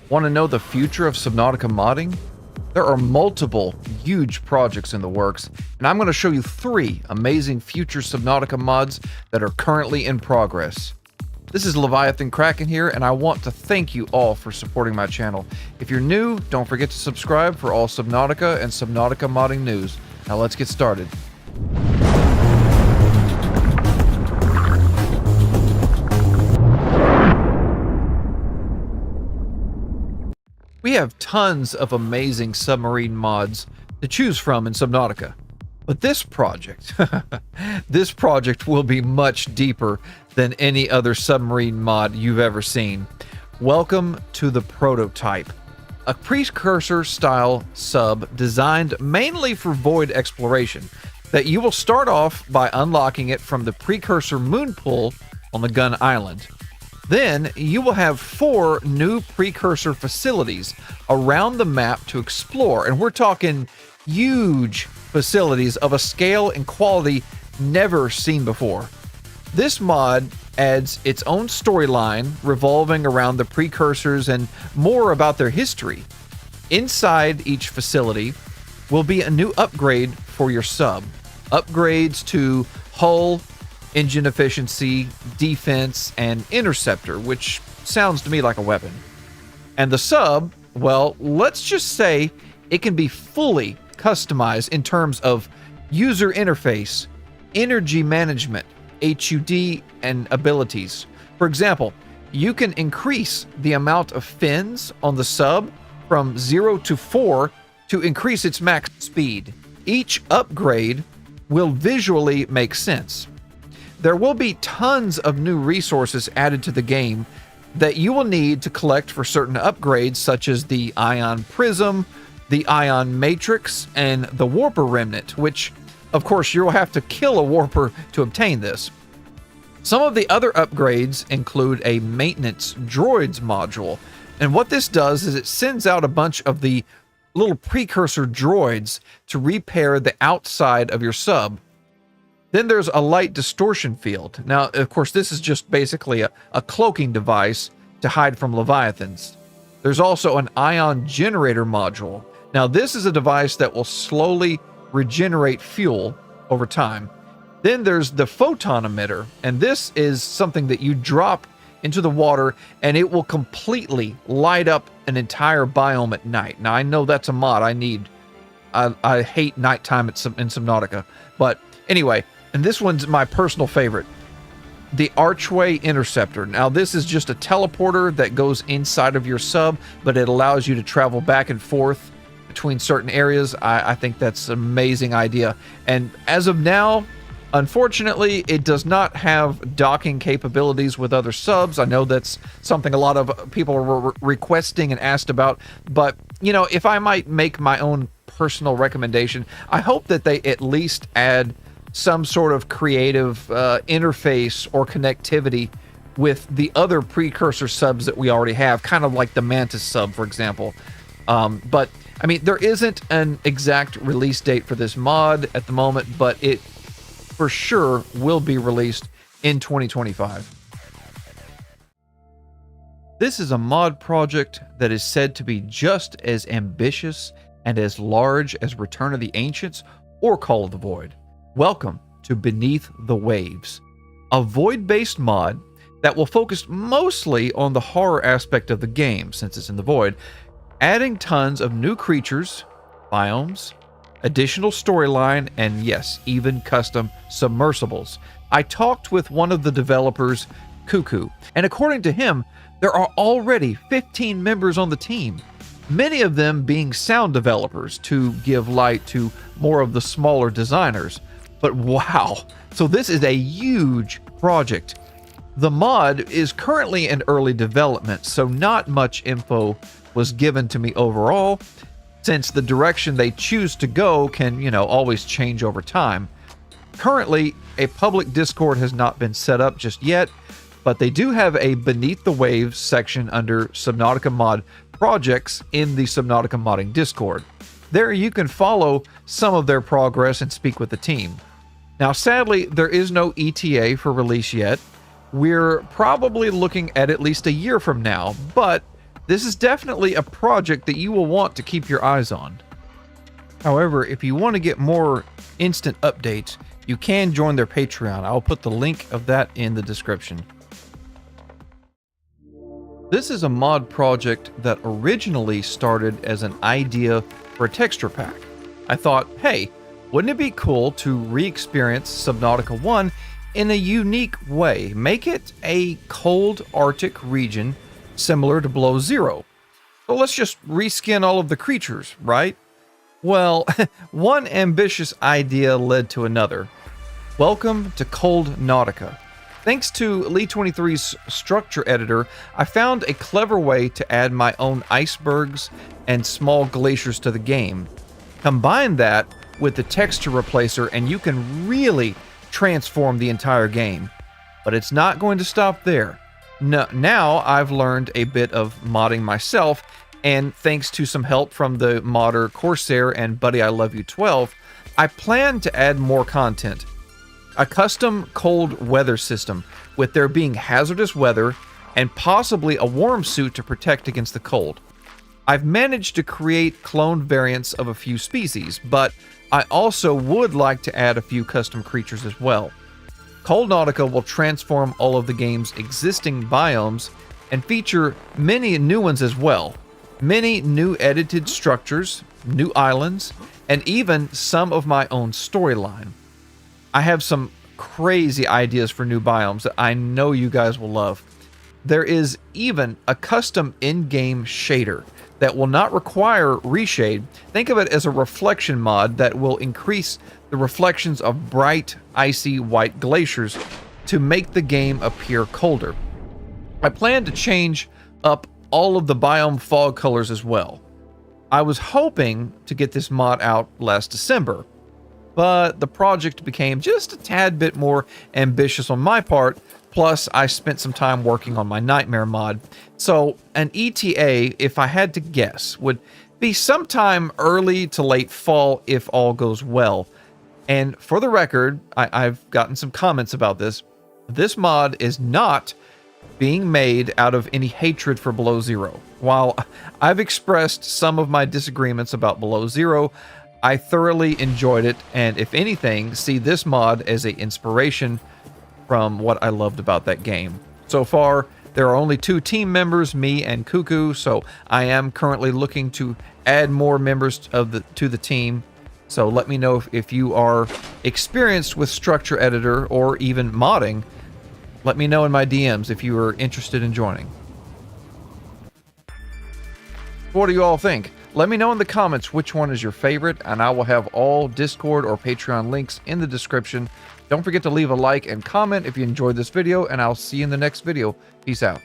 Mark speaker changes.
Speaker 1: Want to know the future of Subnautica modding? There are multiple huge projects in the works, and I'm going to show you 3 amazing future Subnautica mods that are currently in progress. This is Leviathan Kraken here, and I want to thank you all for supporting my channel. If you're new, don't forget to subscribe for all Subnautica and Subnautica modding news. Now let's get started. We have tons of amazing submarine mods to choose from in Subnautica. But this project, this project will be much deeper than any other submarine mod you've ever seen. Welcome to the Prototype, a precursor-style sub designed mainly for void exploration that you will start off by unlocking it from the precursor moon pool on the Gun Island. Then you will have 4 new precursor facilities around the map to explore, and we're talking huge facilities of a scale and quality never seen before. This mod adds its own storyline revolving around the precursors and more about their history. Inside each facility will be a new upgrade for your sub. Upgrades to hull, engine efficiency, defense, and interceptor, which sounds to me like a weapon. And the sub, well, let's just say it can be fully customized in terms of user interface, energy management, HUD, and abilities. For example, you can increase the amount of fins on the sub from 0 to 4 to increase its max speed. Each upgrade will visually make sense. There will be tons of new resources added to the game that you will need to collect for certain upgrades, such as the Ion Prism, the Ion Matrix, and the Warper Remnant, which, of course, you'll have to kill a Warper to obtain this. Some of the other upgrades include a Maintenance Droids module, and what this does is it sends out a bunch of the little precursor droids to repair the outside of your sub. Then there's a light distortion field. Now, of course, this is just basically a cloaking device to hide from Leviathans. There's also an ion generator module. Now, this is a device that will slowly regenerate fuel over time. Then there's the photon emitter, and this is something that you drop into the water and it will completely light up an entire biome at night. Now, I know that's a mod I need. I hate nighttime in Subnautica, but anyway, and this one's my personal favorite, the Archway Interceptor. Now, this is just a teleporter that goes inside of your sub, but it allows you to travel back and forth between certain areas. I think that's an amazing idea. And as of now, unfortunately, it does not have docking capabilities with other subs. I know that's something a lot of people were requesting and asked about, but, you know, if I might make my own personal recommendation, I hope that they at least add some sort of creative interface or connectivity with the other precursor subs that we already have, kind of like the Mantis sub, for example. But, I mean, there isn't an exact release date for this mod at the moment, but it for sure will be released in 2025. This is a mod project that is said to be just as ambitious and as large as Return of the Ancients or Call of the Void. Welcome to Beneath the Waves, a void-based mod that will focus mostly on the horror aspect of the game, since it's in the void, adding tons of new creatures, biomes, additional storyline, and yes, even custom submersibles. I talked with one of the developers, Cuckoo, and according to him, there are already 15 members on the team, many of them being sound developers to give light to more of the smaller designers. But wow, so this is a huge project. The mod is currently in early development, so not much info was given to me overall, since the direction they choose to go can, you know, always change over time. Currently, a public Discord has not been set up just yet, but they do have a Beneath the Waves section under Subnautica mod projects in the Subnautica modding Discord. There you can follow some of their progress and speak with the team. Now, sadly, there is no ETA for release yet. We're probably looking at least a year from now, but This is definitely a project that you will want to keep your eyes on. However, if you want to get more instant updates, you can join their Patreon. I'll put the link of that in the description. This is a mod project that originally started as an idea for a texture pack. I thought, hey, wouldn't it be cool to re-experience Subnautica 1 in a unique way? Make it a cold Arctic region similar to Below Zero. So let's just reskin all of the creatures, right? Well, one ambitious idea led to another. Welcome to Cold Nautica. Thanks to Lee23's structure editor, I found a clever way to add my own icebergs and small glaciers to the game. Combine that with the texture replacer and you can really transform the entire game. But it's not going to stop there. No, now I've learned a bit of modding myself, and thanks to some help from the modder Corsair and Buddy I Love You 12, I plan to add more content. A custom cold weather system, with there being hazardous weather and possibly a warm suit to protect against the cold. I've managed to create cloned variants of a few species, but I also would like to add a few custom creatures as well. Cold Nautica will transform all of the game's existing biomes and feature many new ones as well. Many new edited structures, new islands, and even some of my own storyline. I have some crazy ideas for new biomes that I know you guys will love. There is even a custom in-game shader that will not require reshade. Think of it as a reflection mod that will increase the reflections of bright, icy white glaciers to make the game appear colder. I plan to change up all of the biome fog colors as well. I was hoping to get this mod out last December, but the project became just a tad bit more ambitious on my part. Plus, I spent some time working on my Nightmare mod. So, an ETA, if I had to guess, would be sometime early to late fall if all goes well. And for the record, I've gotten some comments about this. This mod is not being made out of any hatred for Below Zero. While I've expressed some of my disagreements about Below Zero, I thoroughly enjoyed it, and if anything, see this mod as an inspiration from what I loved about that game. So far, there are only 2 team members, me and Cuckoo, so I am currently looking to add more members to the team. So let me know if you are experienced with Structure Editor or even modding. Let me know in my DMs if you are interested in joining. What do you all think? Let me know in the comments which one is your favorite, and I will have all Discord or Patreon links in the description. Don't forget to leave a like and comment if you enjoyed this video, and I'll see you in the next video. Peace out.